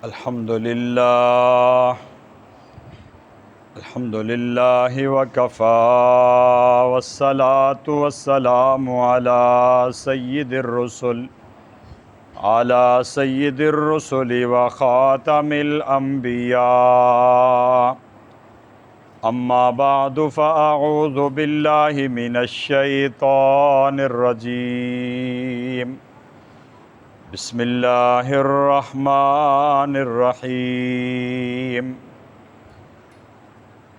الحمد للہ وکفا والصلاة والسلام علی سید الرسل وخاتم الانبیاء اما بعد فاعوذ باللہ من الشیطان الرجیم بسم اللہ الرحمن الرحیم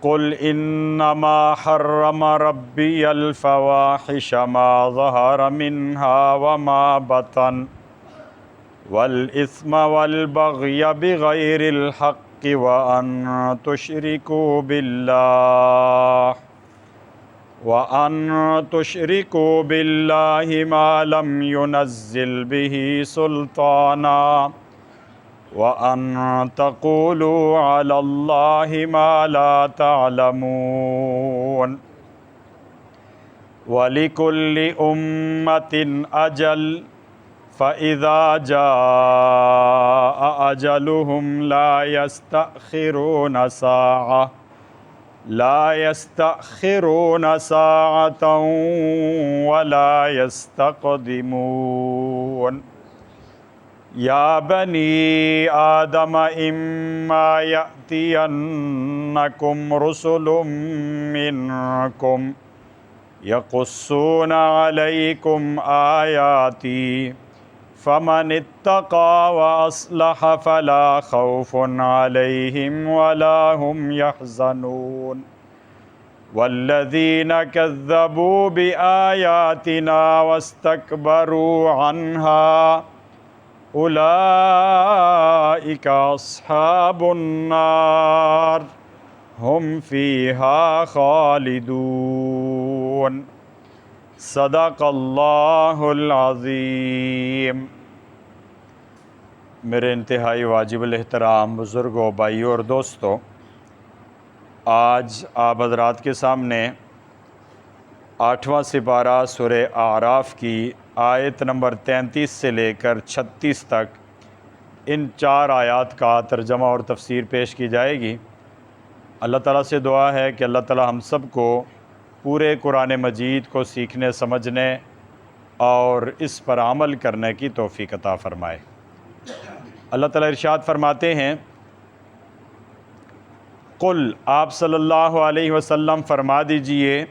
قل انما حرم ربی الفواحش ما ظہر منها وما بطن والإثم والبغي بغير الحق وأن تشركوا بالله ما لم ينزل به سلطانا وأن تقولوا على الله ما لا تعلمون وَلِكُلِّ أُمَّةٍ أَجَلٌ فَإِذَا جَاءَ أَجَلُهُمْ لَا يَسْتَأْخِرُونَ سَاعَةً وَلَا يَسْتَقْدِمُونَ يَا بَنِي آدَمَ إِمَّا يَأْتِيَنَّكُمْ رُسُلٌ مِّنكُمْ يقصون عليكم آياتي فمن اتقى وأصلح فلا خوف عليهم ولا هم يحزنون والذين كذبوا بآياتنا واستكبروا عنها أولئك أصحاب النار ہم فیہا خالدون صدق اللہ العظیم۔ میرے انتہائی واجب الاحترام بزرگوں، بھائیوں اور دوستوں، آج آپ حضرات کے سامنے 8واں سپارہ سورہ اعراف کی آیت نمبر 33 سے لے کر 36 تک ان 4 آیات کا ترجمہ اور تفسیر پیش کی جائے گی۔ اللہ تعالیٰ سے دعا ہے کہ اللہ تعالیٰ ہم سب کو پورے قرآن مجید کو سیکھنے، سمجھنے اور اس پر عمل کرنے کی توفیق عطا فرمائے۔ اللہ تعالیٰ ارشاد فرماتے ہیں، قل، آپ صلی اللہ علیہ وسلم فرما دیجئے،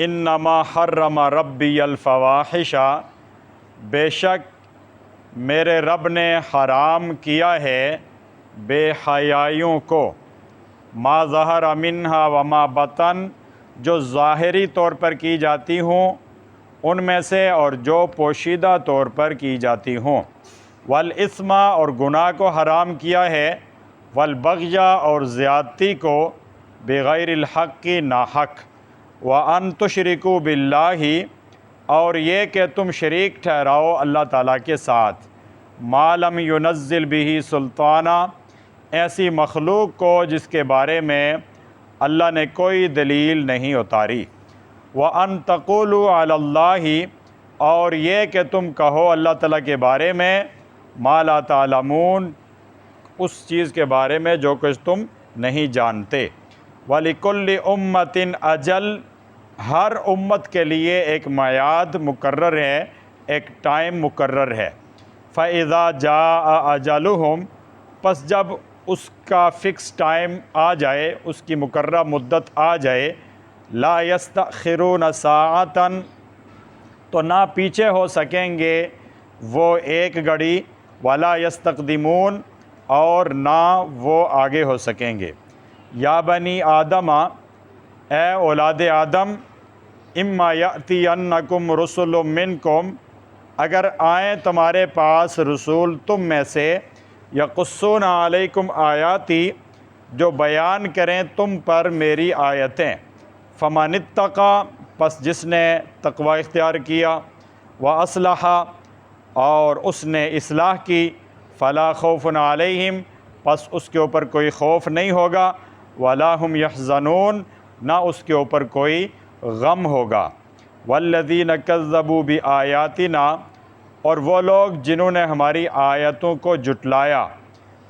انما حرم ربی الفواحش، بے شک میرے رب نے حرام کیا ہے بے حیائیوں کو، ما ظہر منہا وما بطن، جو ظاہری طور پر کی جاتی ہوں ان میں سے اور جو پوشیدہ طور پر کی جاتی ہوں، والاسم، اور گناہ کو حرام کیا ہے، والبغی، اور زیادتی کو، بغیر الحق، ناحق، وان تشرکوا باللہ، اور یہ کہ تم شریک ٹھہراؤ اللہ تعالیٰ کے ساتھ، ما لم ينزل به سلطانہ، ایسی مخلوق کو جس کے بارے میں اللہ نے کوئی دلیل نہیں اتاری، وَأَن تَقُولُوا عَلَى اللَّهِ، اور یہ کہ تم کہو اللہ تعالیٰ کے بارے میں، ما لا تعلمون، اس چیز کے بارے میں جو کچھ تم نہیں جانتے، وَلِكُلِّ أُمَّةٍ أَجَلٌ، ہر امت کے لیے ایک میعاد مقرر ہے، ایک ٹائم مقرر ہے، فَإِذَا جَاءَ أَجَلُهُمْ، پس جب اس کا فکس ٹائم آ جائے، اس کی مقررہ مدت آ جائے، لا یستأخرون ساعۃ، تو نہ پیچھے ہو سکیں گے وہ ایک گھڑی، ولا یستقدمون، اور نہ وہ آگے ہو سکیں گے۔ یا بنی آدم، اے اولاد آدم، اما یأتینکم رسل منکم، اگر آئیں تمہارے پاس رسول تم میں سے، یقصون علیکم آیاتی، جو بیان کریں تم پر میری آیتیں، فمن اتقی، پس جس نے تقوی اختیار کیا، واصلح، اور اس نے اصلاح کی، فلا خوف علیہم، پس اس کے اوپر کوئی خوف نہیں ہوگا، ولا هم یحزنون، نہ اس کے اوپر کوئی غم ہوگا، والذین کذبوا بآیاتنا، اور وہ لوگ جنہوں نے ہماری آیتوں کو جھٹلایا،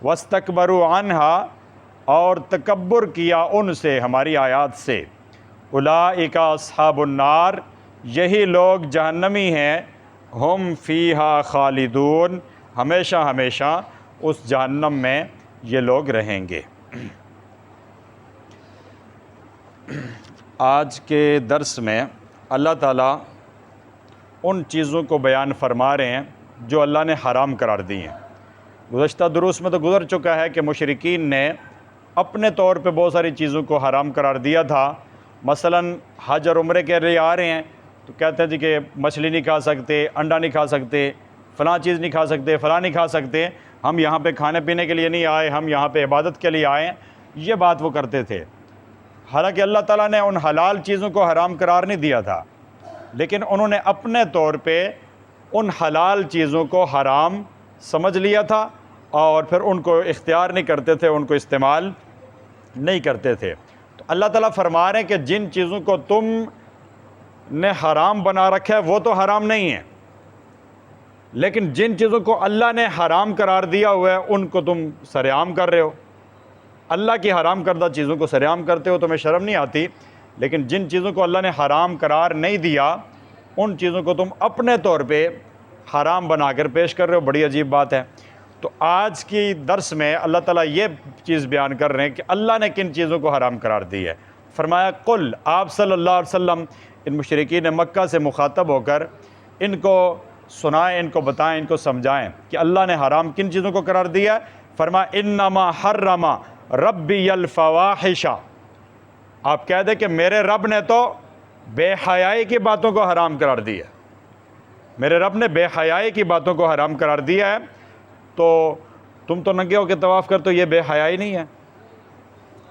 وَاسْتَكْبَرُوا عَنْهَا اور تکبر کیا ان سے، ہماری آیات سے۔ اولئک اصحاب النار یہی لوگ جہنمی ہیں، ہم فیہا خالدون ہمیشہ ہمیشہ اس جہنم میں یہ لوگ رہیں گے۔ آج کے درس میں اللہ تعالیٰ ان چیزوں کو بیان فرما رہے ہیں جو اللہ نے حرام قرار دی ہیں۔ گزشتہ دروس میں تو گزر چکا ہے کہ مشرکین نے اپنے طور پہ بہت ساری چیزوں کو حرام قرار دیا تھا۔ مثلاً حج اور عمرے کے لیے آ رہے ہیں تو کہتے ہیں جی کہ مچھلی نہیں کھا سکتے، انڈا نہیں کھا سکتے، فلاں چیز نہیں کھا سکتے، فلاں نہیں کھا سکتے، ہم یہاں پہ کھانے پینے کے لیے نہیں آئے، ہم یہاں پہ عبادت کے لیے آئے ہیں، یہ بات وہ کرتے تھے۔ حالانکہ اللہ تعالیٰ نے ان حلال چیزوں کو حرام قرار نہیں دیا تھا، لیکن انہوں نے اپنے طور پہ ان حلال چیزوں کو حرام سمجھ لیا تھا اور پھر ان کو اختیار نہیں کرتے تھے، ان کو استعمال نہیں کرتے تھے۔ تو اللہ تعالیٰ فرما رہے ہیں کہ جن چیزوں کو تم نے حرام بنا رکھا ہے وہ تو حرام نہیں ہے، لیکن جن چیزوں کو اللہ نے حرام قرار دیا ہوا ہے ان کو تم سرعام کر رہے ہو۔ اللہ کی حرام کردہ چیزوں کو سرعام کرتے ہو، تمہیں شرم نہیں آتی، لیکن جن چیزوں کو اللہ نے حرام قرار نہیں دیا ان چیزوں کو تم اپنے طور پہ حرام بنا کر پیش کر رہے ہو۔ بڑی عجیب بات ہے۔ تو آج کی درس میں اللہ تعالیٰ یہ چیز بیان کر رہے ہیں کہ اللہ نے کن چیزوں کو حرام قرار دی ہے۔ فرمایا قل، آپ صلی اللہ علیہ وسلم ان مشرکین مکہ سے مخاطب ہو کر ان کو سنائیں، ان کو بتائیں، ان کو سمجھائیں کہ اللہ نے حرام کن چیزوں کو قرار دیا ہے۔ فرمایا انما حرم ربی الفواحش، آپ کہہ دیں کہ میرے رب نے تو بے حیائی کی باتوں کو حرام قرار دیا ہے، میرے رب نے بے حیائی کی باتوں کو حرام قرار دیا ہے۔ تو تم تو ننگے ہو کے طواف کرتے ہو، یہ بے حیائی نہیں ہے،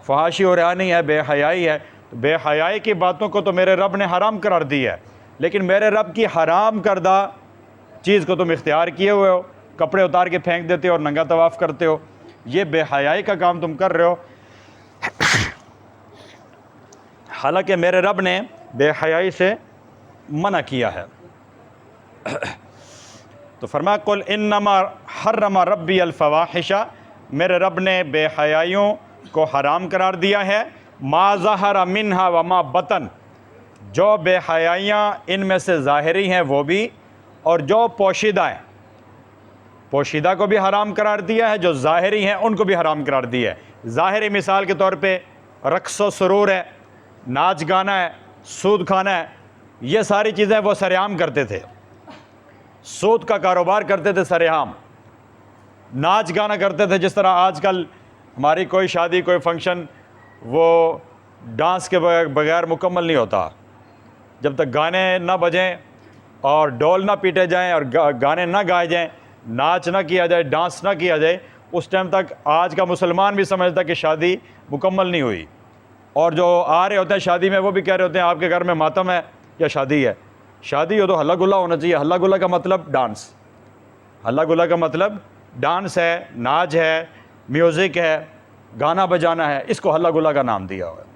فحاشی اور ریا نہیں ہے، بے حیائی ہے۔ بے حیائی کی باتوں کو تو میرے رب نے حرام قرار دیا ہے، لیکن میرے رب کی حرام کردہ چیز کو تم اختیار کیے ہوئے ہو، کپڑے اتار کے پھینک دیتے ہو اور ننگا طواف کرتے ہو، یہ بے حیائی کا کام تم کر رہے ہو۔ حالانکہ میرے رب نے بے حیائی سے منع کیا ہے۔ تو فرمایا قل انما حرم ربی الفواحش، میرے رب نے بے حیائیوں کو حرام قرار دیا ہے۔ ما ظہر منہا وما بطن، جو بے حیائیاں ان میں سے ظاہری ہیں وہ بھی، اور جو پوشیدہ ہیں، پوشیدہ کو بھی حرام قرار دیا ہے، جو ظاہری ہیں ان کو بھی حرام قرار دیا ہے۔ ظاہری مثال کے طور پہ رقص و سرور ہے، ناچ گانا ہے، سود کھانا ہے، یہ ساری چیزیں وہ سرعام کرتے تھے، سود کا کاروبار کرتے تھے سرعام، ناچ گانا کرتے تھے۔ جس طرح آج کل ہماری کوئی شادی، کوئی فنکشن وہ ڈانس کے بغیر مکمل نہیں ہوتا، جب تک گانے نہ بجیں اور ڈول نہ پیٹے جائیں اور گانے نہ گائے جائیں، ناچ نہ کیا جائے، ڈانس نہ کیا جائے، اس ٹائم تک آج کا مسلمان بھی سمجھتا کہ شادی مکمل نہیں ہوئی۔ اور جو آ رہے ہوتے ہیں شادی میں وہ بھی کہہ رہے ہوتے ہیں آپ کے گھر میں ماتم ہے یا شادی ہے؟ شادی ہو تو ہلا گلا ہونا چاہیے۔ ہلا گلا کا مطلب ڈانس، ہلا گلا کا مطلب ڈانس ہے، ناچ ہے، میوزک ہے، گانا بجانا ہے، اس کو ہلا گلا کا نام دیا ہوا ہے۔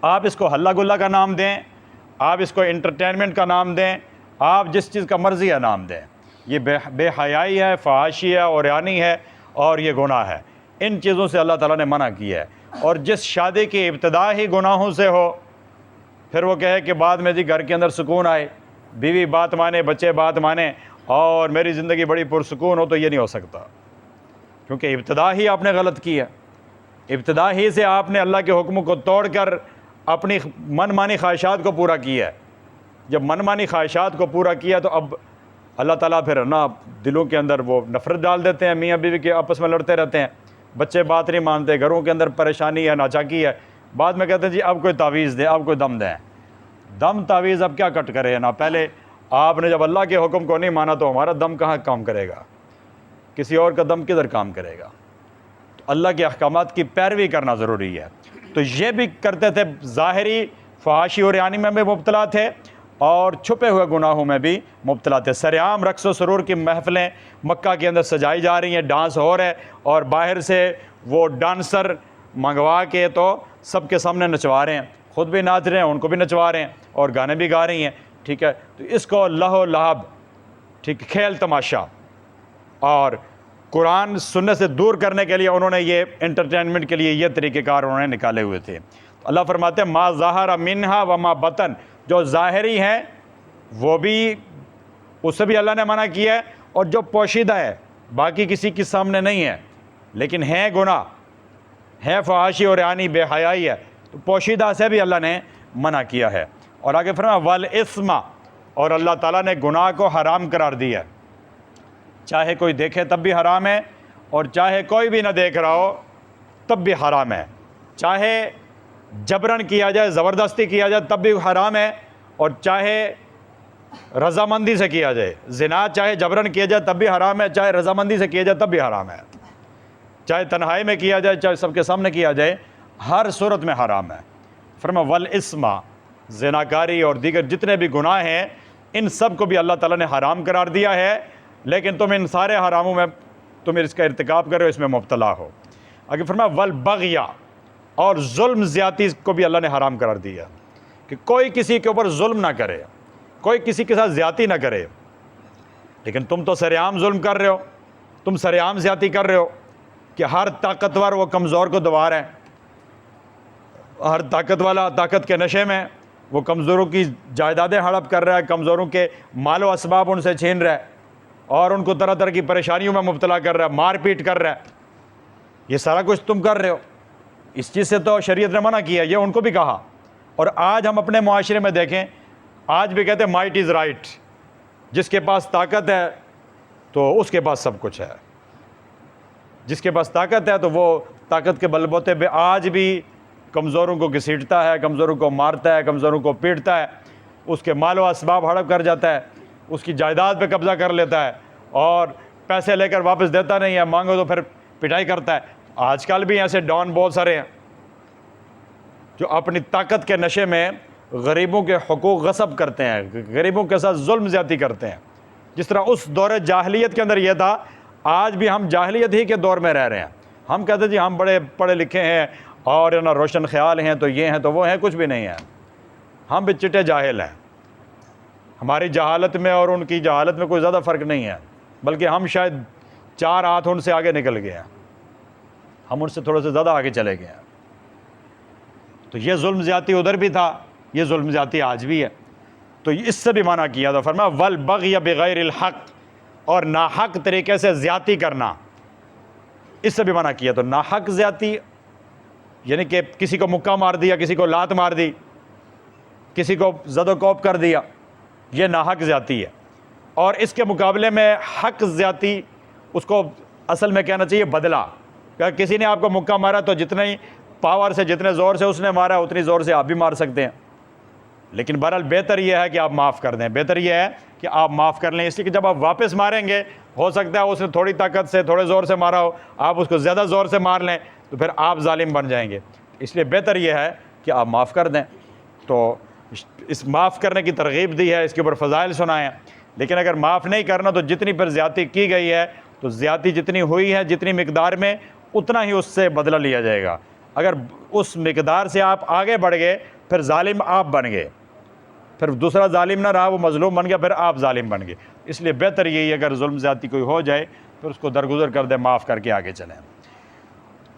آپ اس کو ہلا گلا کا نام دیں، آپ اس کو انٹرٹینمنٹ کا نام دیں، آپ جس چیز کا مرضی ہے نام دیں، یہ بے حیائی ہے، فحاشی ہے، اوریانی ہے، اور یہ گناہ ہے۔ ان چیزوں سے اللہ تعالیٰ نے منع کیا ہے۔ اور جس شادی کی ابتدا ہی گناہوں سے ہو، پھر وہ کہے کہ بعد میں جی گھر کے اندر سکون آئے، بیوی بات مانے، بچے بات مانے اور میری زندگی بڑی پرسکون ہو، تو یہ نہیں ہو سکتا، کیونکہ ابتدا ہی آپ نے غلط کی ہے۔ ابتدا ہی سے آپ نے اللہ کے حکموں کو توڑ کر اپنی من مانی خواہشات کو پورا کیا ہے۔ جب من مانی خواہشات کو پورا کیا تو اب اللہ تعالیٰ پھر نا دلوں کے اندر وہ نفرت ڈال دیتے ہیں، میاں بیوی کے آپس میں لڑتے رہتے ہیں، بچے بات نہیں مانتے، گھروں کے اندر پریشانی ہے، ناچاکی ہے۔ بعد میں کہتے ہیں جی اب کوئی تعویذ دیں، اب کوئی دم دیں۔ دم تعویذ اب کیا کٹ کرے نا، پہلے آپ نے جب اللہ کے حکم کو نہیں مانا تو ہمارا دم کہاں کام کرے گا، کسی اور کا دم کدھر کام کرے گا؟ تو اللہ کے احکامات کی پیروی کرنا ضروری ہے۔ تو یہ بھی کرتے تھے، ظاہری فحاشی اور رعانی میں بھی مبتلا تھے اور چھپے ہوئے گناہوں میں بھی مبتلا تھے۔ سرعام رقص و سرور کی محفلیں مکہ کے اندر سجائی جا رہی ہیں، ڈانس ہو رہے، اور باہر سے وہ ڈانسر منگوا کے تو سب کے سامنے نچوا رہے ہیں، خود بھی ناچ رہے ہیں، ان کو بھی نچوا رہے ہیں اور گانے بھی گا رہی ہیں، ٹھیک ہے۔ تو اس کو لہو لعب، ٹھیک، کھیل تماشا اور قرآن سننے سے دور کرنے کے لیے انہوں نے یہ انٹرٹینمنٹ کے لیے یہ طریقہ کار انہوں نے نکالے ہوئے تھے. اللہ فرماتے ہیں ما ظاہر منہا وما بطن، جو ظاہری ہیں وہ بھی، اس سے بھی اللہ نے منع کیا ہے، اور جو پوشیدہ ہے باقی کسی کے سامنے نہیں ہے لیکن ہے گناہ، ہے فحاشی اور یعنی بے حیائی ہے، تو پوشیدہ سے بھی اللہ نے منع کیا ہے. اور آگے فرمایا والاسم، اور اللہ تعالیٰ نے گناہ کو حرام قرار دیا ہے، چاہے کوئی دیکھے تب بھی حرام ہے، اور چاہے کوئی بھی نہ دیکھ رہا ہو تب بھی حرام ہے، چاہے جبرن کیا جائے، زبردستی کیا جائے تب بھی حرام ہے، اور چاہے رضامندی سے کیا جائے، زنا چاہے جبرن کیا جائے تب بھی حرام ہے، چاہے رضامندی سے کیا جائے تب بھی حرام ہے، چاہے تنہائی میں کیا جائے چاہے سب کے سامنے کیا جائے، ہر صورت میں حرام ہے. فرمایا والاسم، زناکاری اور دیگر جتنے بھی گناہ ہیں ان سب کو بھی اللہ تعالیٰ نے حرام قرار دیا ہے، لیکن تم ان سارے حراموں میں تم اس کا ارتکاب کرو، اس میں مبتلا ہو. آگے فرمایا والبغی، اور ظلم زیادتی کو بھی اللہ نے حرام قرار دیا کہ کوئی کسی کے اوپر ظلم نہ کرے، کوئی کسی کے ساتھ زیادتی نہ کرے. لیکن تم تو سر عام ظلم کر رہے ہو، تم سر عام زیادتی کر رہے ہو کہ ہر طاقتور وہ کمزور کو دوار ہے، ہر طاقت والا طاقت کے نشے میں وہ کمزوروں کی جائیدادیں ہڑپ کر رہا ہے، کمزوروں کے مال و اسباب ان سے چھین رہا ہے، اور ان کو طرح طرح کی پریشانیوں میں مبتلا کر رہا ہے، مار پیٹ کر رہا ہے. یہ سارا کچھ تم کر رہے ہو، اس چیز سے تو شریعت نے منع کیا، یہ ان کو بھی کہا. اور آج ہم اپنے معاشرے میں دیکھیں، آج بھی کہتے ہیں مائٹ از رائٹ، جس کے پاس طاقت ہے تو اس کے پاس سب کچھ ہے، جس کے پاس طاقت ہے تو وہ طاقت کے بل بوتے پہ آج بھی کمزوروں کو گھسیٹتا ہے، کمزوروں کو مارتا ہے، کمزوروں کو پیٹتا ہے، اس کے مال و اسباب ہڑپ کر جاتا ہے، اس کی جائیداد پہ قبضہ کر لیتا ہے، اور پیسے لے کر واپس دیتا نہیں ہے، مانگو تو پھر پٹائی کرتا ہے. آج کل بھی ایسے ڈان بہت سارے ہیں جو اپنی طاقت کے نشے میں غریبوں کے حقوق غصب کرتے ہیں، غریبوں کے ساتھ ظلم زیادتی کرتے ہیں. جس طرح اس دور جاہلیت کے اندر یہ تھا، آج بھی ہم جاہلیت ہی کے دور میں رہ رہے ہیں. ہم کہتے ہیں جی ہم بڑے پڑھے لکھے ہیں اور نا روشن خیال ہیں تو یہ ہیں تو وہ ہیں، کچھ بھی نہیں ہے. ہم بھی چٹے جاہل ہیں، ہماری جہالت میں اور ان کی جہالت میں کوئی زیادہ فرق نہیں ہے، بلکہ ہم شاید 4 ہاتھ ان سے آگے نکل گئے ہیں، ہم ان سے تھوڑے سے زیادہ آگے چلے گئے ہیں. تو یہ ظلم زیادتی ادھر بھی تھا، یہ ظلم زیادتی آج بھی ہے، تو اس سے بھی منع کیا تھا. فرمایا والبغی بغیر الحق، اور ناحق طریقے سے زیادتی کرنا، اس سے بھی منع کیا. تو ناحق زیادتی یعنی کہ کسی کو مکہ مار دیا، کسی کو لات مار دی، کسی کو زد و کوب کر دیا، یہ ناحق زیادتی ہے. اور اس کے مقابلے میں حق زیادتی، اس کو اصل میں کہنا چاہیے بدلہ. کہ کسی نے آپ کو مکہ مارا تو جتنے ہی پاور سے، جتنے زور سے اس نے مارا اتنی زور سے آپ بھی مار سکتے ہیں، لیکن بہرحال بہتر یہ ہے کہ آپ معاف کر دیں، بہتر یہ ہے کہ آپ معاف کر لیں. اس لیے کہ جب آپ واپس ماریں گے، ہو سکتا ہے اس نے تھوڑی طاقت سے تھوڑے زور سے مارا ہو، آپ اس کو زیادہ زور سے مار لیں تو پھر آپ ظالم بن جائیں گے. اس لیے بہتر یہ ہے کہ آپ معاف کر دیں. تو اس معاف کرنے کی ترغیب دی ہے، اس کے اوپر فضائل سنائے ہیں. لیکن اگر معاف نہیں کرنا تو جتنی پر زیادتی کی گئی ہے تو زیادتی جتنی ہوئی ہے جتنی مقدار میں، اتنا ہی اس سے بدلہ لیا جائے گا. اگر اس مقدار سے آپ آگے بڑھ گئے پھر ظالم آپ بن گئے، پھر دوسرا ظالم نہ رہا، وہ مظلوم بن گیا، پھر آپ ظالم بن گئے. اس لیے بہتر یہی ہے اگر ظلم زیادتی کوئی ہو جائے پھر اس کو درگزر کر دیں، معاف کر کے آگے چلیں.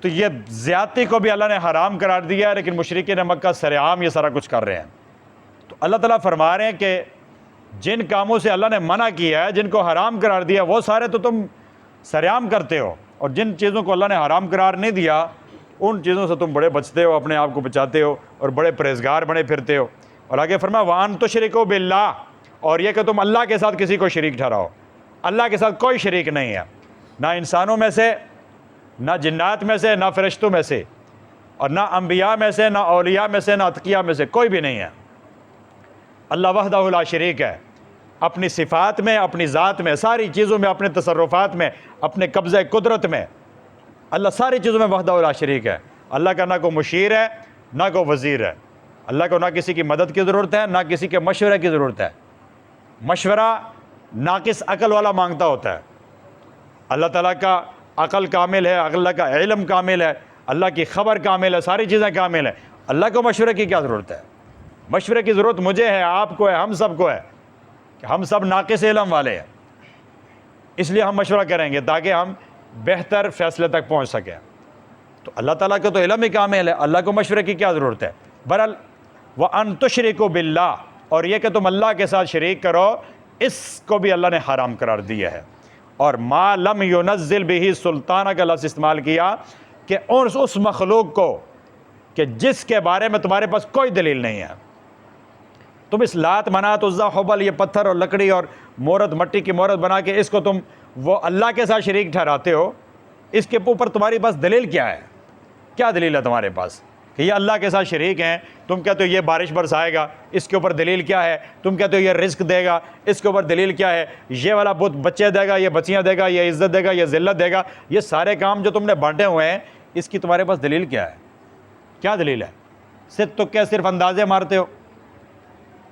تو یہ زیادتی کو بھی اللہ نے حرام قرار دیا ہے، لیکن مشرکین مکہ سرعام یہ سارا کچھ کر رہے ہیں. تو اللہ تعالیٰ فرما رہے ہیں کہ جن کاموں سے اللہ نے منع کیا ہے، جن کو حرام قرار دیا، وہ سارے تو تم سرعام کرتے ہو، اور جن چیزوں کو اللہ نے حرام قرار نہیں دیا ان چیزوں سے تم بڑے بچتے ہو، اپنے آپ کو بچاتے ہو اور بڑے پرہیزگار بنے پھرتے ہو. اور آگے فرمایا وَأَن تُشْرِكُوا بِاللَّهِ، اور یہ کہ تم اللہ کے ساتھ کسی کو شریک ٹھہراؤ. اللہ کے ساتھ کوئی شریک نہیں ہے، نہ انسانوں میں سے، نہ جنات میں سے، نہ فرشتوں میں سے، اور نہ انبیاء میں سے، نہ اولیاء میں سے، نہ اتقیاء میں سے، کوئی بھی نہیں ہے. اللہ وحدہ لا شریک ہے، اپنی صفات میں، اپنی ذات میں، ساری چیزوں میں، اپنے تصرفات میں، اپنے قبضہ قدرت میں، اللہ ساری چیزوں میں وحدہ لا شریک ہے. اللہ کا نہ کوئی مشیر ہے نہ کوئی وزیر ہے، اللہ کو نہ کسی کی مدد کی ضرورت ہے نہ کسی کے مشورے کی ضرورت ہے. مشورہ ناقص عقل والا مانگتا ہوتا ہے. اللہ تعالیٰ کا عقل کامل ہے، اللہ کا علم کامل ہے، اللہ کی خبر کامل ہے، ساری چیزیں کامل ہیں. اللہ کو مشورے کی کیا ضرورت ہے؟ مشورے کی ضرورت مجھے ہے، آپ کو ہے، ہم سب کو ہے، کہ ہم سب ناقص علم والے ہیں. اس لیے ہم مشورہ کریں گے تاکہ ہم بہتر فیصلے تک پہنچ سکیں۔ تو اللہ تعالیٰ کا تو علم ہی کامل ہے، اللہ کو مشورے کی کیا ضرورت ہے۔ بہرحال وَأَن تُشْرِكُوا بِاللَّهِ، اور یہ کہ تم اللہ کے ساتھ شریک کرو، اس کو بھی اللہ نے حرام قرار دیا ہے۔ اور ما لم ينزل به سلطانہ کا لفظ استعمال کیا کہ اس مخلوق کو کہ جس کے بارے میں تمہارے پاس کوئی دلیل نہیں ہے۔ تم اس لات منات عزا حبل، یہ پتھر اور لکڑی اور مورت، مٹی کی مورت بنا کے اس کو تم وہ اللہ کے ساتھ شریک ٹھہراتے ہو، اس کے اوپر تمہاری پاس دلیل کیا ہے؟ کیا دلیل ہے تمہارے پاس کہ یہ اللہ کے ساتھ شریک ہیں؟ تم کہتے ہو یہ بارش برسائے گا، اس کے اوپر دلیل کیا ہے؟ تم کہتے ہو یہ رزق دے گا، اس کے اوپر دلیل کیا ہے؟ یہ والا بت بچے دے گا، یہ بچیاں دے گا، یہ عزت دے گا، یہ ذلت دے گا، یہ سارے کام جو تم نے بانٹے ہوئے ہیں، اس کی تمہارے پاس دلیل کیا ہے؟ کیا دلیل ہے؟ صرف اندازے مارتے ہو،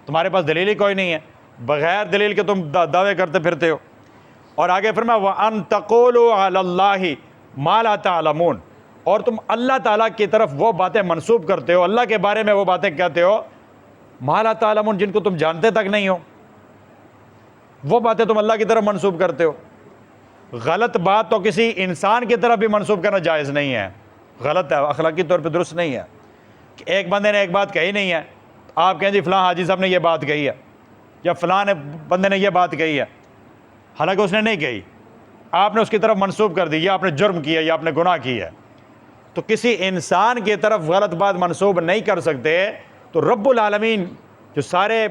تمہارے پاس دلیل ہی کوئی نہیں ہے، بغیر دلیل کے تم دعوے کرتے پھرتے ہو۔ اور آگے فرمایا وَأَن تَقُولُوا عَلَى اللَّهِ مَا لَا تَعْلَمُونَ، اور تم اللہ تعالیٰ کی طرف وہ باتیں منسوب کرتے ہو، اللہ کے بارے میں وہ باتیں کہتے ہو مَا لَا تَعْلَمُونَ، جن کو تم جانتے تک نہیں ہو، وہ باتیں تم اللہ کی طرف منسوب کرتے ہو۔ غلط بات تو کسی انسان کی طرف بھی منسوب کرنا جائز نہیں ہے، غلط ہے، اخلاقی طور پہ درست نہیں ہے۔ کہ ایک بندے نے ایک بات کہی نہیں ہے، آپ کہیں جی فلاں حاجی صاحب نے یہ بات کہی ہے، یا فلاں بندے نے یہ بات کہی ہے، حالانکہ اس نے نہیں کہی، آپ نے اس کی طرف منسوب کر دی، یا آپ نے جرم کیا یا آپ نے گناہ کی ہے۔ تو کسی انسان کی طرف غلط بات منسوب نہیں کر سکتے، تو رب العالمین جو سارے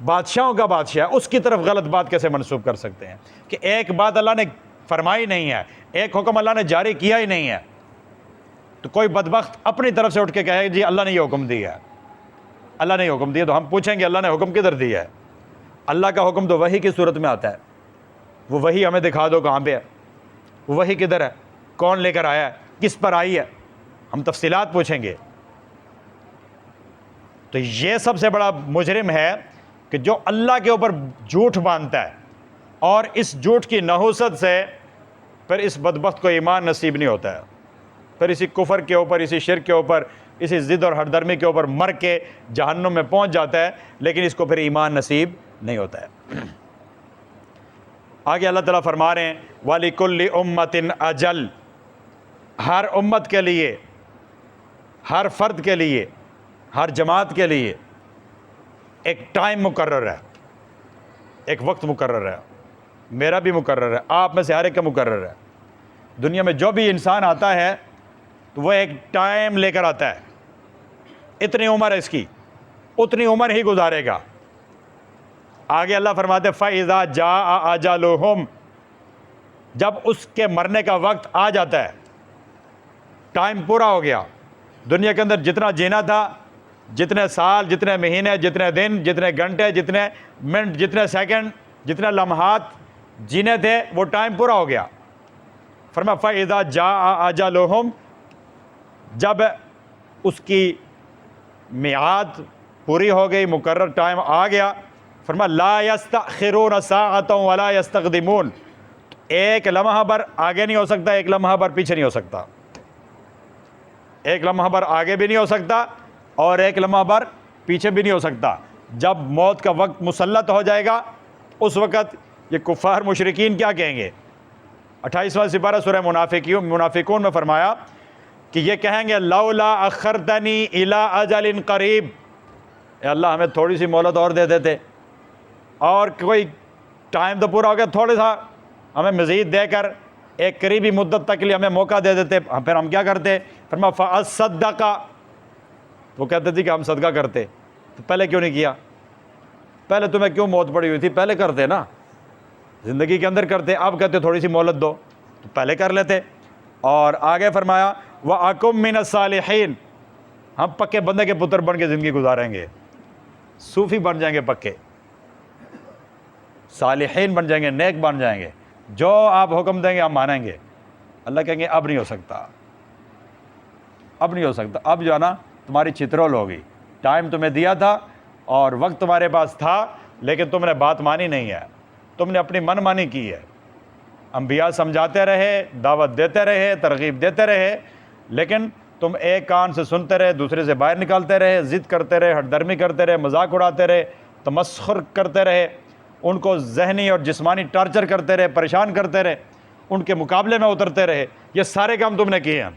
بادشاہوں کا بادشاہ ہے، اس کی طرف غلط بات کیسے منسوب کر سکتے ہیں؟ کہ ایک بات اللہ نے فرمائی نہیں ہے، ایک حکم اللہ نے جاری کیا ہی نہیں ہے، تو کوئی بدبخت اپنی طرف سے اٹھ کے کہے جی اللہ نے یہ حکم دیا ہے، اللہ نے یہ حکم دیا، تو ہم پوچھیں گے اللہ نے حکم کدھر دیا ہے؟ اللہ کا حکم تو وحی کی صورت میں آتا ہے، وہ وحی ہمیں دکھا دو کہاں پہ ہے، وہ وحی کدھر ہے، کون لے کر آیا ہے، کس پر آئی ہے، ہم تفصیلات پوچھیں گے۔ تو یہ سب سے بڑا مجرم ہے کہ جو اللہ کے اوپر جھوٹ باندھتا ہے، اور اس جھوٹ کی نحوست سے پھر اس بدبخت کو ایمان نصیب نہیں ہوتا ہے، پھر اسی کفر کے اوپر، اسی شرک کے اوپر، اسی ضد اور ہردرمی کے اوپر مر کے جہنم میں پہنچ جاتا ہے، لیکن اس کو پھر ایمان نصیب نہیں ہوتا ہے۔ آگے اللہ تعالیٰ فرما رہے ہیں وَلِكُلِّ أُمَّةٍ أَجَلٌ، ہر امت کے لیے، ہر فرد کے لیے، ہر جماعت کے لیے ایک ٹائم مقرر ہے، ایک وقت مقرر ہے، میرا بھی مقرر ہے، آپ میں سے ہر ایک کا مقرر ہے۔ دنیا میں جو بھی انسان آتا ہے تو وہ ایک ٹائم لے کر آتا ہے، اتنی عمر ہے اس کی، اتنی عمر ہی گزارے گا۔ آگے اللہ فرماتے فَإِذَا جَاءَ أَجَلُهُمْ، جب اس کے مرنے کا وقت آ جاتا ہے، ٹائم پورا ہو گیا، دنیا کے اندر جتنا جینا تھا، جتنے سال، جتنے مہینے، جتنے دن، جتنے گھنٹے، جتنے منٹ، جتنے سیکنڈ، جتنے لمحات جینے تھے، وہ ٹائم پورا ہو گیا۔ فرمایا فَإِذَا جَاءَ أَجَلُهُمْ، جب اس کی میعاد پوری ہو گئی، مقرر ٹائم آ گیا، فرمایا لا يستأخرون ساعة ولا يستقدمون، ایک لمحہ بر آگے نہیں ہو سکتا، ایک لمحہ بر پیچھے نہیں ہو سکتا، ایک لمحہ بر آگے بھی نہیں ہو سکتا اور ایک لمحہ بر پیچھے بھی نہیں ہو سکتا۔ جب موت کا وقت مسلط ہو جائے گا، اس وقت یہ کفار مشرکین کیا کہیں گے؟ 28واں سپارہ سورہ منافقون میں فرمایا کہ یہ کہیں گے لولا اخرتنی الی اجل قریب، اے اللہ ہمیں تھوڑی سی مہلت اور دے دیتے، اور کوئی ٹائم تو پورا ہو گیا، تھوڑا سا ہمیں مزید دے کر ایک قریبی مدت تک کے لیے ہمیں موقع دے دیتے، پھر ہم کیا کرتے؟ فرمایا فاصدق، وہ کہتے تھے کہ ہم صدقہ کرتے، تو پہلے کیوں نہیں کیا؟ پہلے تمہیں کیوں موت پڑی ہوئی تھی؟ پہلے کرتے نا، زندگی کے اندر کرتے، اب کہتے تھوڑی سی مہلت دو، تو پہلے کر لیتے۔ اور آگے فرمایا وَأَكُم مِّنَ الصَّالِحِينَ، ہم پکے بندے کے پتر بن کے زندگی گزاریں گے، صوفی بن جائیں گے، پکے صالحین بن جائیں گے، نیک بن جائیں گے، جو آپ حکم دیں گے ہم مانیں گے۔ اللہ کہیں گے اب نہیں ہو سکتا، اب نہیں ہو سکتا، اب جو ہے نا تمہاری چترول ہوگی، ٹائم تمہیں دیا تھا اور وقت تمہارے پاس تھا، لیکن تم نے بات مانی نہیں ہے، تم نے اپنی من مانی کی ہے۔ انبیاء سمجھاتے رہے، دعوت دیتے رہے، ترغیب دیتے رہے، لیکن تم ایک کان سے سنتے رہے، دوسرے سے باہر نکالتے رہے، ضد کرتے رہے، ہٹ درمی کرتے رہے، مذاق اڑاتے رہے، تمسخر کرتے رہے، ان کو ذہنی اور جسمانی ٹارچر کرتے رہے، پریشان کرتے رہے، ان کے مقابلے میں اترتے رہے، یہ سارے کام تم نے کیے ہیں،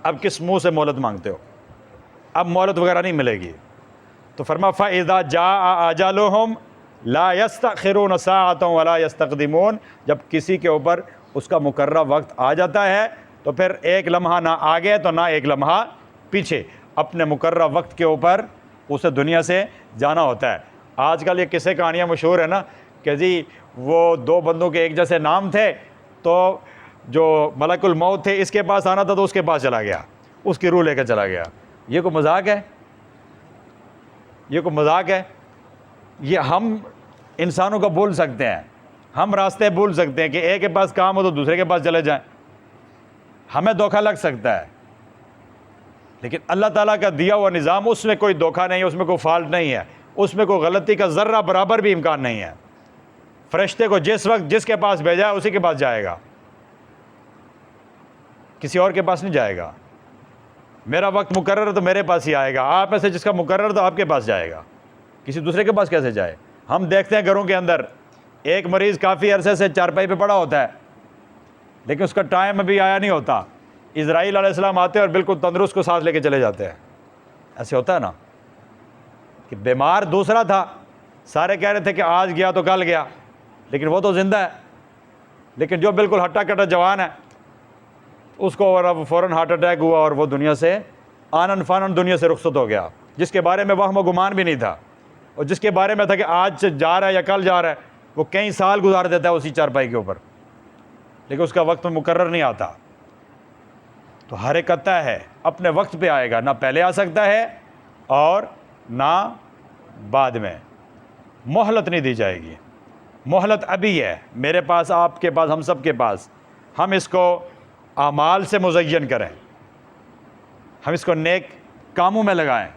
اب کس منہ سے مہلت مانگتے ہو؟ اب مہلت وغیرہ نہیں ملے گی۔ تو فرما فَإِذَا جَاءَ أَجَلُهُمْ لَا يَسْتَأْخِرُونَ سَاعَةً وَلَا يَسْتَقْدِمُونَ، جب کسی کے اوپر اس کا مقررہ وقت آ جاتا ہے تو پھر ایک لمحہ نہ آگے تو نہ ایک لمحہ پیچھے، اپنے مقررہ وقت کے اوپر اسے دنیا سے جانا ہوتا ہے۔ آج کل یہ قصے کہانیاں مشہور ہیں نا کہ جی وہ دو بندوں کے ایک جیسے نام تھے، تو جو ملک الموت تھے اس کے پاس آنا تھا تو اس کے پاس چلا گیا، اس کی روح لے کے چلا گیا۔ یہ کوئی مذاق ہے؟ یہ کوئی مذاق ہے؟ یہ ہم انسانوں کا بول سکتے ہیں، ہم راستے بول سکتے ہیں کہ ایک کے پاس کام ہو تو دوسرے کے پاس چلے جائیں، ہمیں دھوکہ لگ سکتا ہے، لیکن اللہ تعالیٰ کا دیا ہوا نظام، اس میں کوئی دھوکہ نہیں ہے، اس میں کوئی فالٹ نہیں ہے، اس میں کوئی غلطی کا ذرہ برابر بھی امکان نہیں ہے۔ فرشتے کو جس وقت جس کے پاس بھیجا ہے اسی کے پاس جائے گا، کسی اور کے پاس نہیں جائے گا۔ میرا وقت مقرر ہے تو میرے پاس ہی آئے گا، آپ میں سے جس کا مقرر تو آپ کے پاس جائے گا، کسی دوسرے کے پاس کیسے جائے؟ ہم دیکھتے ہیں گھروں کے اندر ایک مریض کافی عرصے سے چارپائی پہ پڑا ہوتا ہے، لیکن اس کا ٹائم ابھی آیا نہیں ہوتا، اسرائیل علیہ السلام آتے ہیں اور بالکل تندرست کو ساتھ لے کے چلے جاتے ہیں۔ ایسے ہوتا ہے نا کہ بیمار دوسرا تھا، سارے کہہ رہے تھے کہ آج گیا تو کل گیا، لیکن وہ تو زندہ ہے، لیکن جو بالکل ہٹا کٹا جوان ہے اس کو اور اب فوراً ہارٹ اٹیک ہوا اور وہ دنیا سے آنن فانن دنیا سے رخصت ہو گیا، جس کے بارے میں وہم و گمان بھی نہیں تھا، اور جس کے بارے میں تھا کہ آج سے جا رہا ہے یا کل جا رہا ہے، وہ کئی سال گزار دیتا ہے اسی چارپائی کے اوپر، لیکن اس کا وقت مقرر نہیں آتا۔ تو ہر ایک آتا ہے اپنے وقت پہ آئے گا، نہ پہلے آ سکتا ہے اور نہ بعد میں، مہلت نہیں دی جائے گی۔ مہلت ابھی ہے، میرے پاس، آپ کے پاس، ہم سب کے پاس، ہم اس کو اعمال سے مزین کریں، ہم اس کو نیک کاموں میں لگائیں،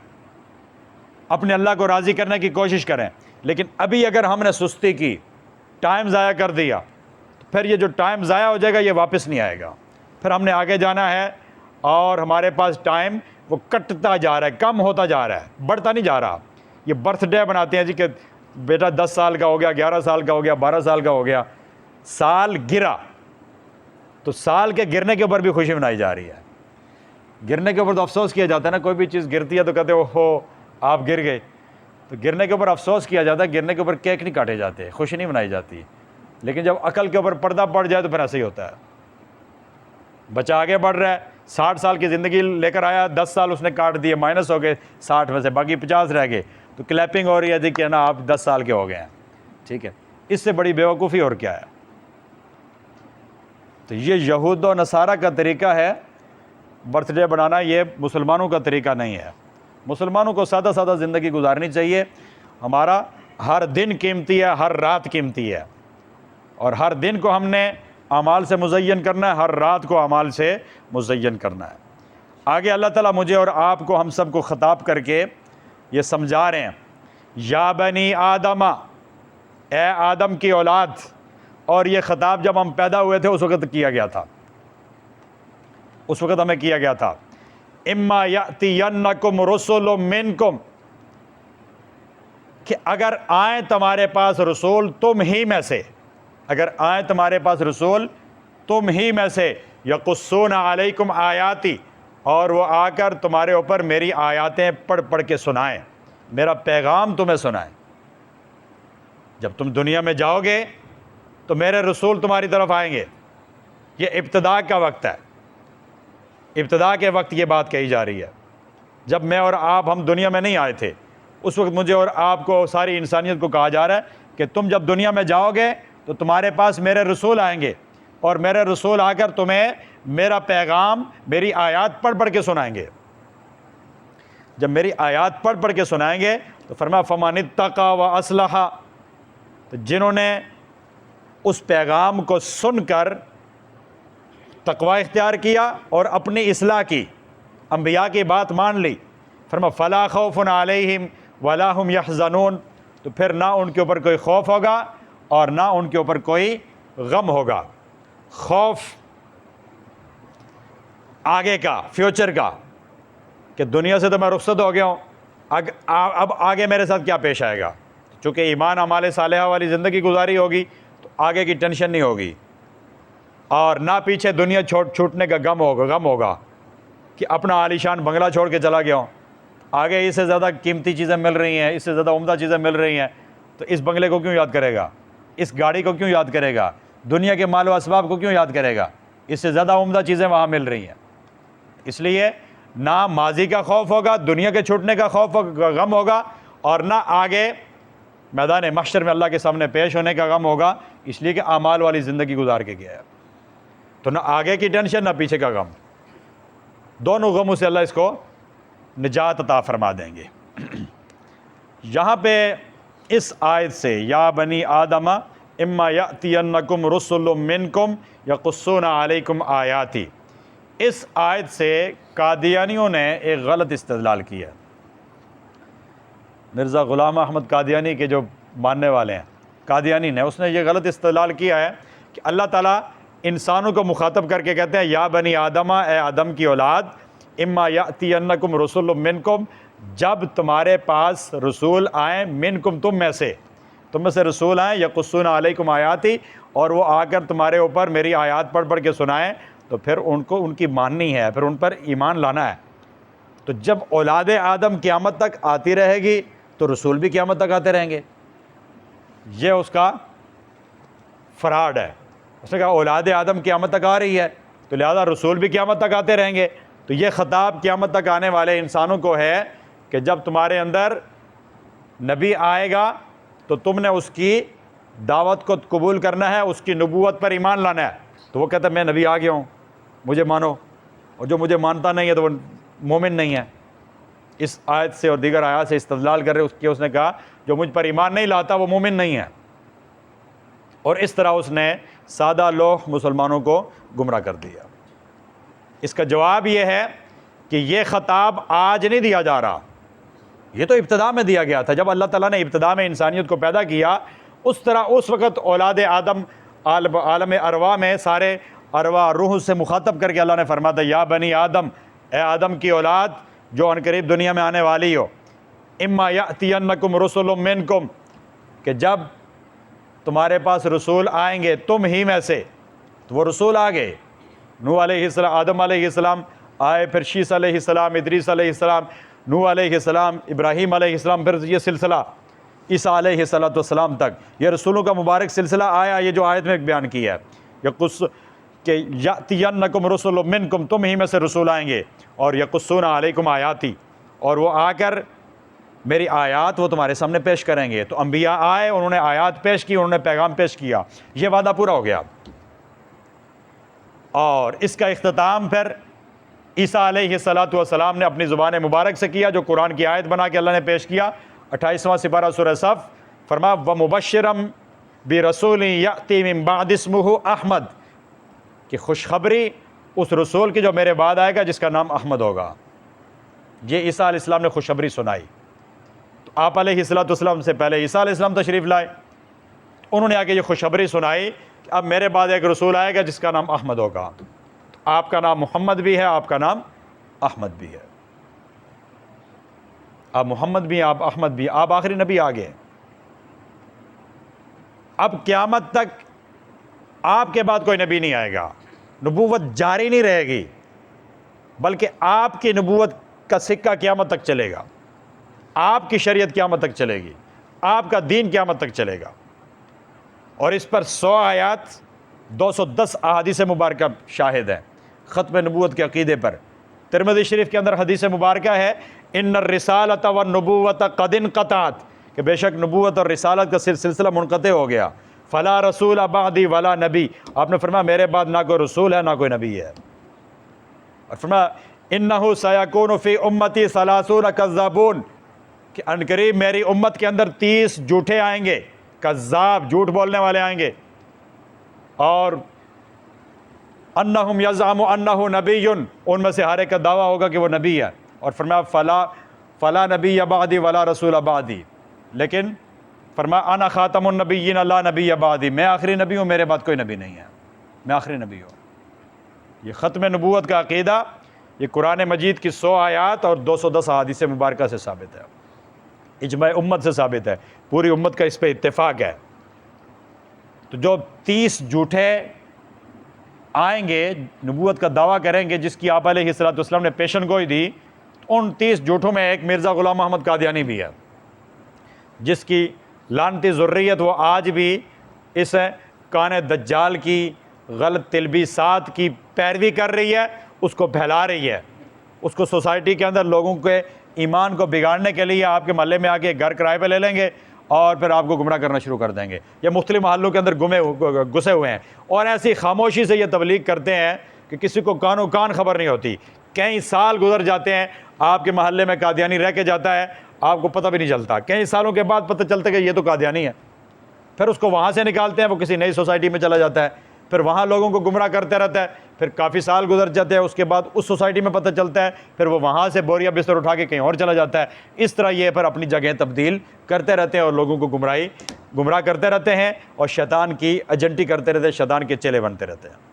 اپنے اللہ کو راضی کرنے کی کوشش کریں۔ لیکن ابھی اگر ہم نے سستی کی، ٹائم ضائع کر دیا، تو پھر یہ جو ٹائم ضائع ہو جائے گا یہ واپس نہیں آئے گا، پھر ہم نے آگے جانا ہے اور ہمارے پاس ٹائم وہ کٹتا جا رہا ہے، کم ہوتا جا رہا ہے، بڑھتا نہیں جا رہا۔ یہ برتھ ڈے بناتے ہیں جی کہ بیٹا 10 سال کا ہو گیا، 11 سال کا ہو گیا، 12 سال کا ہو گیا، سال گرا، تو سال کے گرنے کے اوپر بھی خوشی منائی جا رہی ہے۔ گرنے کے اوپر تو افسوس کیا جاتا ہے نا، کوئی بھی چیز گرتی ہے تو کہتے ہو آپ گر گئے، تو گرنے کے اوپر افسوس کیا جاتا ہے، گرنے کے اوپر کیک نہیں کاٹے جاتے، خوشی نہیں منائی جاتی۔ لیکن جب عقل کے اوپر پردہ پڑ جائے تو پھر ایسے ہی ہوتا ہے، بچہ آگے بڑھ رہا ہے، 60 سال کی زندگی لے کر آیا، 10 سال اس نے کاٹ دیے، مائنس ہو گئے 60 میں سے، باقی 50 رہ گئے، تو کلیپنگ ہو رہی ہے جی کہ نا آپ 10 سال کے ہو گئے ہیں، ٹھیک ہے، اس سے بڑی بیوقوفی اور کیا ہے؟ تو یہ یہود و نصارہ کا طریقہ ہے برتھ ڈے بنانا، یہ مسلمانوں کا طریقہ نہیں ہے۔ مسلمانوں کو سادہ سادہ زندگی گزارنی چاہیے۔ ہمارا ہر دن قیمتی ہے، ہر رات قیمتی ہے، اور ہر دن کو ہم نے اعمال سے مزین کرنا ہے، ہر رات کو اعمال سے مزین کرنا ہے۔ آگے اللہ تعالیٰ مجھے اور آپ کو، ہم سب کو خطاب کر کے یہ سمجھا رہے ہیں، یا بنی آدم، اے آدم کی اولاد، اور یہ خطاب جب ہم پیدا ہوئے تھے اس وقت کیا گیا تھا، اس وقت ہمیں کیا گیا تھا، اما یأتینکم رسل منکم، کہ اگر آئیں تمہارے پاس رسول تم ہی میں سے، اگر آئیں تمہارے پاس رسول تم ہی میں سے، یقصون علیکم آیاتی، اور وہ آ کر تمہارے اوپر میری آیاتیں پڑھ پڑھ کے سنائیں، میرا پیغام تمہیں سنائیں۔ جب تم دنیا میں جاؤ گے تو میرے رسول تمہاری طرف آئیں گے۔ یہ ابتدا کا وقت ہے، ابتدا کے وقت یہ بات کہی جا رہی ہے، جب میں اور آپ ہم دنیا میں نہیں آئے تھے، اس وقت مجھے اور آپ کو، ساری انسانیت کو کہا جا رہا ہے کہ تم جب دنیا میں جاؤ گے تو تمہارے پاس میرے رسول آئیں گے، اور میرے رسول آ کر تمہیں میرا پیغام، میری آیات پڑھ پڑھ کے سنائیں گے۔ جب میری آیات پڑھ پڑھ کے سنائیں گے تو فرمایا فَمَنِ اتَّقَى وَأَصْلَحَ، تو جنہوں نے اس پیغام کو سن کر تقوی اختیار کیا اور اپنی اصلاح کی، انبیاء کی بات مان لی، فرمایا فَلَا خَوْفٌ عَلَيْهِمْ وَلَا هُمْ يَحْزَنُونَ، تو پھر نہ ان کے اوپر کوئی خوف ہوگا اور نہ ان کے اوپر کوئی غم ہوگا۔ خوف آگے کا، فیوچر کا، کہ دنیا سے تو میں رخصت ہو گیا ہوں، اب آگے میرے ساتھ کیا پیش آئے گا، چونکہ ایمان اعمال صالحہ والی زندگی گزاری ہوگی تو آگے کی ٹینشن نہیں ہوگی، اور نہ پیچھے دنیا چھوٹنے کا غم ہوگا کہ اپنا عالیشان بنگلہ چھوڑ کے چلا گیا ہوں، آگے اس سے زیادہ قیمتی چیزیں مل رہی ہیں، اس سے زیادہ عمدہ چیزیں مل رہی ہیں، تو اس بنگلے کو کیوں یاد کرے گا، اس گاڑی کو کیوں یاد کرے گا، دنیا کے مال و اسباب کو کیوں یاد کرے گا، اس سے زیادہ عمدہ چیزیں وہاں مل رہی ہیں۔ اس لیے نہ ماضی کا خوف ہوگا، دنیا کے چھوٹنے کا خوف غم ہوگا، اور نہ آگے میدان محشر میں اللہ کے سامنے پیش ہونے کا غم ہوگا، اس لیے کہ اعمال والی زندگی گزار کے گیا ہے۔ تو نہ آگے کی ٹینشن نہ پیچھے کا غم، دونوں غموں سے اللہ اس کو نجات عطا فرما دیں گے۔ یہاں پہ اس آیت سے یا بنی آدم اما یأتینکم رسل منکم یقصون علیکم آیاتی، اس آیت سے قادیانیوں نے ایک غلط استدلال کیا۔ مرزا غلام احمد قادیانی کے جو ماننے والے ہیں، قادیانی نے، اس نے یہ غلط استدلال کیا ہے کہ اللہ تعالیٰ انسانوں کو مخاطب کر کے کہتے ہیں یا بنی آدم، اے آدم کی اولاد، اما یأتینکم رسل منکم، جب تمہارے پاس رسول آئیں، منکم تم میں سے رسول آئیں، یقصون علیکم آیاتی، اور وہ آ کر تمہارے اوپر میری آیات پڑھ کے سنائیں، تو پھر ان کی ماننی ہے، پھر ان پر ایمان لانا ہے۔ تو جب اولاد آدم قیامت تک آتی رہے گی تو رسول بھی قیامت تک آتے رہیں گے، یہ اس کا فراڈ ہے۔ اس نے کہا اولاد آدم قیامت تک آ رہی ہے تو لہذا رسول بھی قیامت تک آتے رہیں گے، تو یہ خطاب قیامت تک آنے والے انسانوں کو ہے کہ جب تمہارے اندر نبی آئے گا تو تم نے اس کی دعوت کو قبول کرنا ہے، اس کی نبوت پر ایمان لانا ہے۔ تو وہ کہتا ہے میں نبی آ گیا ہوں، مجھے مانو، اور جو مجھے مانتا نہیں ہے تو وہ مومن نہیں ہے۔ اس آیت سے اور دیگر آیات سے استدلال کر رہے اس نے کہا جو مجھ پر ایمان نہیں لاتا وہ مومن نہیں ہے، اور اس طرح اس نے سادہ لوح مسلمانوں کو گمراہ کر دیا۔ اس کا جواب یہ ہے کہ یہ خطاب آج نہیں دیا جا رہا، یہ تو ابتدا میں دیا گیا تھا۔ جب اللہ تعالیٰ نے ابتدا میں انسانیت کو پیدا کیا، اس طرح اس وقت اولاد آدم عالم ارواح میں سارے ارواح روح سے مخاطب کر کے اللہ نے فرمایا یا بنی آدم، اے آدم کی اولاد جو عنقریب دنیا میں آنے والی ہو، اما یأتینکم رسل منکم، کہ جب تمہارے پاس رسول آئیں گے تم ہی میں سے، تو وہ رسول آ گئے، نوح علیہ السلام، آدم علیہ السلام آئے، پھر شیس علیہ السلام، ادریس علیہ السلام، نوح علیہ السلام، ابراہیم علیہ السلام، پھر یہ سلسلہ عیسیٰ علیہ السلام تک یہ رسولوں کا مبارک سلسلہ آیا۔ یہ جو آیت میں بیان کیا ہے کہ یأتینکم رسل منکم، تم ہی میں سے رسول آئیں گے، اور یقصون علیکم آیاتی، اور وہ آ کر میری آیات وہ تمہارے سامنے پیش کریں گے۔ تو انبیاء آئے، انہوں نے آیات پیش کی، انہوں نے پیغام پیش کیا، یہ وعدہ پورا ہو گیا۔ اور اس کا اختتام پھر عیسیٰ علیہ السلام نے اپنی زبان مبارک سے کیا، جو قرآن کی آیت بنا کے اللہ نے پیش کیا۔ 28واں سپارہ سورہ صف فرمایا وَمُبَشِّرًا بِرَسُولٍ يَأْتِي مِن بَعْدِ اسْمُهُ احمد، کہ خوشخبری اس رسول کی جو میرے بعد آئے گا جس کا نام احمد ہوگا۔ یہ عیسیٰ علیہ السلام نے خوشخبری سنائی۔ تو آپ علیہ السلام سے پہلے عیسیٰ علیہ السلام تشریف لائے، انہوں نے آ کے یہ خوشخبری سنائی کہ اب میرے بعد ایک رسول آئے گا جس کا نام احمد ہوگا۔ آپ کا نام محمد بھی ہے، آپ کا نام احمد بھی ہے، آپ محمد بھی ہیں، آپ احمد بھی ہیں، آپ آخری نبی آ گئے۔ اب قیامت تک آپ کے بعد کوئی نبی نہیں آئے گا، نبوت جاری نہیں رہے گی، بلکہ آپ کی نبوت کا سکہ قیامت تک چلے گا، آپ کی شریعت قیامت تک چلے گی، آپ کا دین قیامت تک چلے گا۔ اور اس پر 100 آیات 210 احادیث مبارکہ شاہد ہیں ختم نبوت کے عقیدے پر۔ ترمذی شریف کے اندر حدیث مبارکہ ہے ان الرسالۃ والنبوۃ قد انقطعت، کہ بے شک نبوت اور رسالت کا سلسلہ منقطع ہو گیا۔ فلا رسول بعدی ولا نبی، آپ نے فرمایا میرے بعد نہ کوئی رسول ہے نہ کوئی نبی ہے۔ اور فرمایا انہ سیکون فی امتی 30 کذابون، کہ عنقریب میری امت کے اندر 30 جھوٹے آئیں گے، کذاب جھوٹ بولنے والے آئیں گے، اور انہم یزعم انہ نبی، ان میں سے ہر ایک کا دعویٰ ہوگا کہ وہ نبی ہے۔ اور فرمایا فلا نبی بعدی ولا رسول بعدی، لیکن فرمایا انا خاتم النبیین لا نبی بعدی، میں آخری نبی ہوں، میرے بعد کوئی نبی نہیں ہے، میں آخری نبی ہوں۔ یہ ختم نبوت کا عقیدہ یہ قرآن مجید کی 100 آیات اور 210 احادیث مبارکہ سے ثابت ہے، اجماع امت سے ثابت ہے، پوری امت کا اس پہ اتفاق ہے۔ تو جو 30 جھوٹے آئیں گے نبوت کا دعویٰ کریں گے جس کی آپ علیہ الصلوۃ والسلام نے پیشن گوئی دی، 29 جھوٹوں میں ایک مرزا غلام محمد قادیانی بھی ہے، جس کی لعنتی ذریت وہ آج بھی اس کان دجال کی غلط تلبیسات کی پیروی کر رہی ہے، اس کو پھیلا رہی ہے، اس کو سوسائٹی کے اندر لوگوں کے ایمان کو بگاڑنے کے لیے آپ کے محلے میں آ کے گھر کرائے پہ لے لیں گے اور پھر آپ کو گمراہ کرنا شروع کر دیں گے، یا مختلف محلوں کے اندر گھسے ہوئے ہیں اور ایسی خاموشی سے یہ تبلیغ کرتے ہیں کہ کسی کو کانوں کان خبر نہیں ہوتی۔ کئی سال گزر جاتے ہیں، آپ کے محلے میں قادیانی رہ کے جاتا ہے، آپ کو پتہ بھی نہیں چلتا، کئی سالوں کے بعد پتہ چلتا ہے کہ یہ تو قادیانی ہے، پھر اس کو وہاں سے نکالتے ہیں، وہ کسی نئی سوسائٹی میں چلا جاتا ہے، پھر وہاں لوگوں کو گمراہ کرتے رہتا ہے، پھر کافی سال گزر جاتے ہیں، اس کے بعد اس سوسائٹی میں پتہ چلتا ہے، پھر وہ وہاں سے بوریا بستر اٹھا کے کہیں اور چلا جاتا ہے۔ اس طرح یہ پھر اپنی جگہیں تبدیل کرتے رہتے ہیں اور لوگوں کو گمراہ کرتے رہتے ہیں اور شیطان کی ایجنٹی کرتے رہتے ہیں، شیطان کے چیلے بنتے رہتے ہیں۔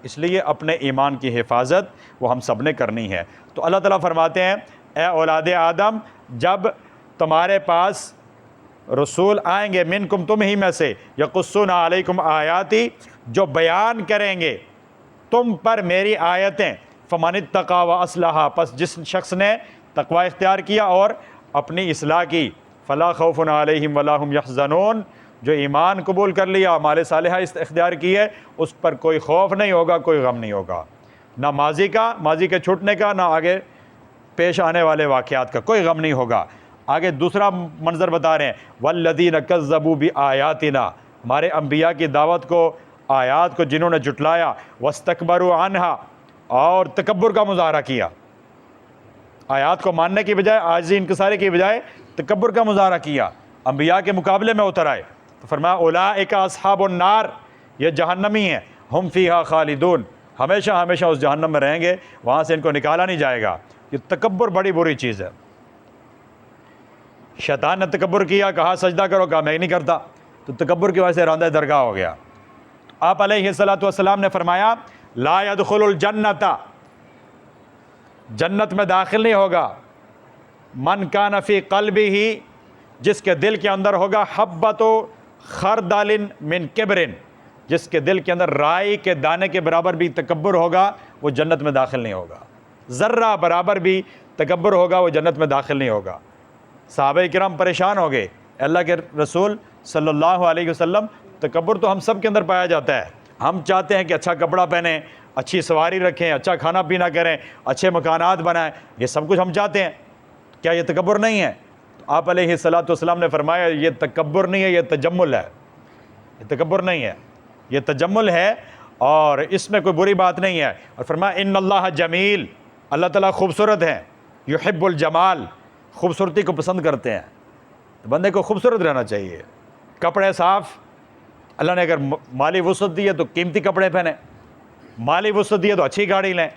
اس لیے اپنے ایمان کی حفاظت وہ ہم سب نے کرنی ہے۔ تو اللہ تعالیٰ فرماتے ہیں، اے اولاد آدم، جب تمہارے پاس رسول آئیں گے منکم، تم ہی میں سے، یقصون علیکم آیاتی، جو بیان کریں گے تم پر میری آیتیں، فمن اتقی واصلح، پس جس شخص نے تقوی اختیار کیا اور اپنی اصلاح کی، فلا خوف علیہم ولا هم یحزنون، جو ایمان قبول کر لیا، اعمال صالحہ اختیار کی ہے، اس پر کوئی خوف نہیں ہوگا، کوئی غم نہیں ہوگا، نہ ماضی کے چھوٹنے کا، نہ آگے پیش آنے والے واقعات کا، کوئی غم نہیں ہوگا۔ آگے دوسرا منظر بتا رہے ہیں، والذین کذبوا بآیاتنا، ہمارے انبیاء کی دعوت کو، آیات کو جنہوں نے جھٹلایا، واستکبروا عنہا، اور تکبر کا مظاہرہ کیا، آیات کو ماننے کی بجائے، عاجزی انکساری کی بجائے تکبر کا مظاہرہ کیا، انبیاء کے مقابلے میں اتر آئے، تو فرمایا اولئک اصحاب النار، یہ جہنمی ہیں، ہم فیہا خالدون، ہمیشہ ہمیشہ اس جہنم میں رہیں گے، وہاں سے ان کو نکالا نہیں جائے گا۔ یہ تکبر بڑی بری چیز ہے۔ شیطان نے تکبر کیا، کہا سجدہ کرو، کہا میں نہیں کرتا، تو تکبر کی وجہ سے راندہ درگاہ ہو گیا۔ آپ علیہ الصلوۃ والسلام نے فرمایا، لا يدخل الجنت، جنت میں داخل نہیں ہوگا، من کان فی قلبہ، جس کے دل کے اندر ہوگا حبۃ خردل من کبر، جس کے دل کے اندر رائی کے دانے کے برابر بھی تکبر ہوگا، وہ جنت میں داخل نہیں ہوگا، ذرہ برابر بھی تکبر ہوگا، وہ جنت میں داخل نہیں ہوگا۔ صحابہ کرام پریشان ہو گئے، اللہ کے رسول صلی اللہ علیہ وسلم، تکبر تو ہم سب کے اندر پایا جاتا ہے، ہم چاہتے ہیں کہ اچھا کپڑا پہنیں، اچھی سواری رکھیں، اچھا کھانا پینا کریں، اچھے مکانات بنائیں، یہ سب کچھ ہم چاہتے ہیں، کیا یہ تکبر نہیں ہے؟ تو آپ علیہ الصلوۃ والسلام نے فرمایا، یہ تکبر نہیں ہے، یہ تجمل ہے، یہ تکبر نہیں ہے، یہ تجمل ہے، اور اس میں کوئی بری بات نہیں ہے۔ اور فرمایا ان اللہ جمیل، اللہ تعالیٰ خوبصورت ہے، یحب الجمال، خوبصورتی کو پسند کرتے ہیں، تو بندے کو خوبصورت رہنا چاہیے، کپڑے صاف، اللہ نے اگر مالی وسعت دی ہے تو قیمتی کپڑے پہنیں، مالی وسعت دی ہے تو اچھی گاڑی لیں،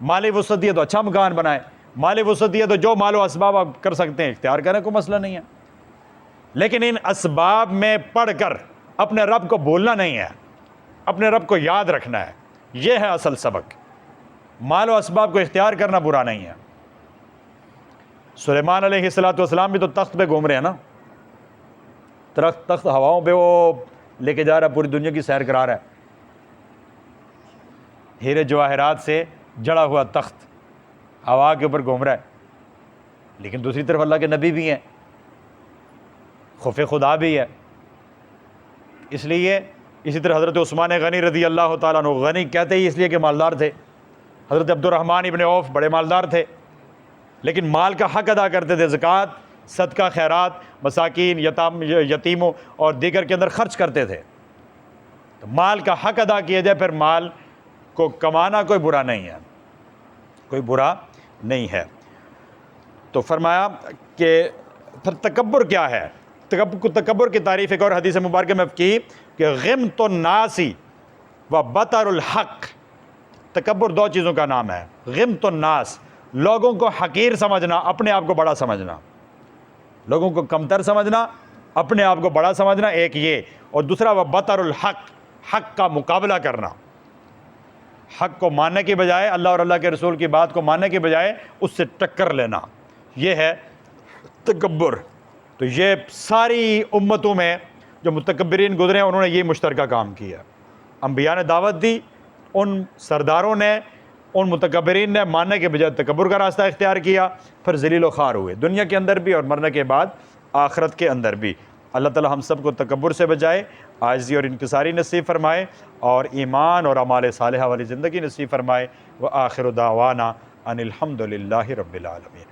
مالی وسعت دی ہے تو اچھا مکان بنائیں، مالی وسعت دی ہے تو جو مال و اسباب آپ کر سکتے ہیں اختیار کریں، کوئی مسئلہ نہیں ہے، لیکن ان اسباب میں پڑھ کر اپنے رب کو بھولنا نہیں ہے، اپنے رب کو یاد رکھنا ہے، یہ ہے اصل سبق۔ مال و اسباب کو اختیار کرنا برا نہیں ہے۔ سلیمان علیہ الصلوۃ والسلام بھی تو تخت پہ گھوم رہے ہیں نا، تخت ہواؤں پہ وہ لے کے جا رہا ہے، پوری دنیا کی سیر کرا رہا ہے، ہیرے جواہرات سے جڑا ہوا تخت ہوا کے اوپر گھوم رہا ہے، لیکن دوسری طرف اللہ کے نبی بھی ہیں، خوف خدا بھی ہے۔ اس لیے اسی طرح حضرت عثمان غنی رضی اللہ تعالیٰ عنہ، غنی کہتے ہی اس لیے کہ مالدار تھے، حضرت عبد الرحمن ابن عوف بڑے مالدار تھے، لیکن مال کا حق ادا کرتے تھے، زکوٰۃ، صدقہ، خیرات، مساکین، یتیموں اور دیگر کے اندر خرچ کرتے تھے۔ تو مال کا حق ادا کیا جائے، پھر مال کو کمانا کوئی برا نہیں ہے، کوئی برا نہیں ہے۔ تو فرمایا کہ پھر تکبر کیا ہے؟ تکبر کی تعریف ایک اور حدیث مبارکہ میں کی کہ غمت الناس و بطر الحق، تکبر دو چیزوں کا نام ہے، غمت الناس، لوگوں کو حقیر سمجھنا، اپنے آپ کو بڑا سمجھنا، لوگوں کو کمتر سمجھنا، اپنے آپ کو بڑا سمجھنا، ایک یہ، اور دوسرا وہ بطر الحق، حق کا مقابلہ کرنا، حق کو ماننے کی بجائے، اللہ اور اللہ کے رسول کی بات کو ماننے کی بجائے اس سے ٹکر لینا، یہ ہے تکبر۔ تو یہ ساری امتوں میں جو متکبرین گزرے ہیں انہوں نے یہ مشترکہ کام کیا، انبیاء نے دعوت دی، ان سرداروں نے، ان متکبرین نے ماننے کے بجائے تکبر کا راستہ اختیار کیا، پھر ذلیل و خوار ہوئے دنیا کے اندر بھی اور مرنے کے بعد آخرت کے اندر بھی۔ اللہ تعالی ہم سب کو تکبر سے بچائے، عاجزی اور انکساری نصیب فرمائے، اور ایمان اور اعمال صالحہ والی زندگی نصیب فرمائے۔ وآخر دعوانا ان الحمد للہ رب العالمین۔